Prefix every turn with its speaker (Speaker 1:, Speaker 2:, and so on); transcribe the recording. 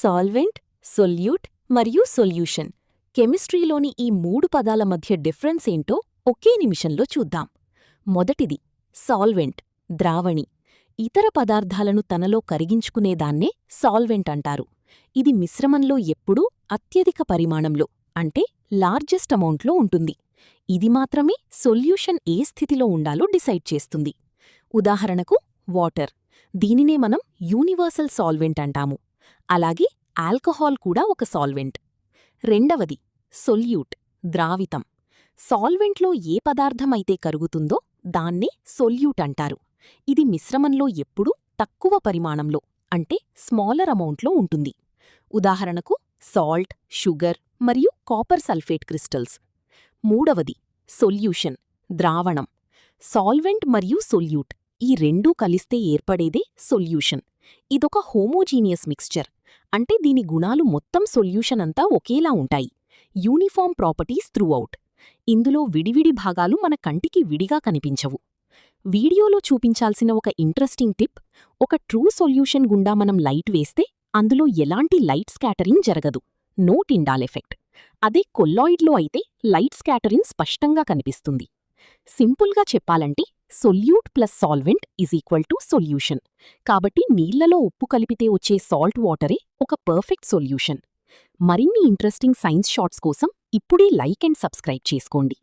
Speaker 1: Solvent, solute మరియు solution కెమిస్ట్రీలోని ఈ 3 పదాల మధ్య డిఫరెన్స్ ఏంటో ఒకే నిమిషంలో చూద్దాం. మొదటిది సాల్వెంట్, ద్రావణి. ఇతర పదార్థాలను తనలో కరిగించుకునేదాన్నే సాల్వెంట్ అంటారు. ఇది మిశ్రమంలో ఎప్పుడూ అత్యధిక పరిమాణంలో అంటే లార్జెస్ట్ అమౌంట్లో ఉంటుంది. ఇది మాత్రమే సొల్యూషన్ ఏ స్థితిలో ఉండాలో డిసైడ్ చేస్తుంది. ఉదాహరణకు వాటర్, దీనినే మనం యూనివర్సల్ సాల్వెంట్ అంటాము. అలాగే ఆల్కహాల్ కూడా ఒక సాల్వెంట్. రెండవది సొల్యూట్, ద్రావితం. సాల్వెంట్లో ఏ పదార్థమైతే కరుగుతుందో దాన్నే సొల్యూట్ అంటారు. ఇది మిశ్రమంలో ఎప్పుడూ తక్కువ పరిమాణంలో అంటే స్మాలర్ అమౌంట్లో ఉంటుంది. ఉదాహరణకు సాల్ట్, షుగర్ మరియు కాపర్ సల్ఫేట్ క్రిస్టల్స్. మూడవది సొల్యూషన్, ద్రావణం. సాల్వెంట్ మరియు సొల్యూట్ ఈ రెండూ కలిస్తే ఏర్పడేదే సొల్యూషన్. ఇదొక హోమోజీనియస్ మిక్స్చర్, అంటే దీని గుణాలు మొత్తం సొల్యూషన్ అంతా ఒకేలా ఉంటాయి. Uniform properties throughout. ఇందులో విడివిడి భాగాలు మన కంటికి విడిగా కనిపించవు. వీడియోలో చూపించాల్సిన ఒక ఇంట్రెస్టింగ్ టిప్: ఒక ట్రూ సొల్యూషన్ గుండా మనం లైట్ వేస్తే అందులో ఎలాంటి లైట్ స్కాటరింగ్ జరగదు, నో టిండాల్ ఎఫెక్ట్. అదే కొల్లాయిడ్లో అయితే లైట్ స్కాటరింగ్ స్పష్టంగా కనిపిస్తుంది. సింపుల్గా చెప్పాలంటే solute plus solvent is equal to solution. కాబట్టి నీళ్లలో ఉప్పు కలిపితే వచ్చే సాల్ట్ వాటరే ఒక పర్ఫెక్ట్ సొల్యూషన్. మరిన్ని ఇంట్రెస్టింగ్ సైన్స్ షార్ట్స్ కోసం ఇప్పుడే లైక్ అండ్ సబ్స్క్రైబ్ చేసుకోండి.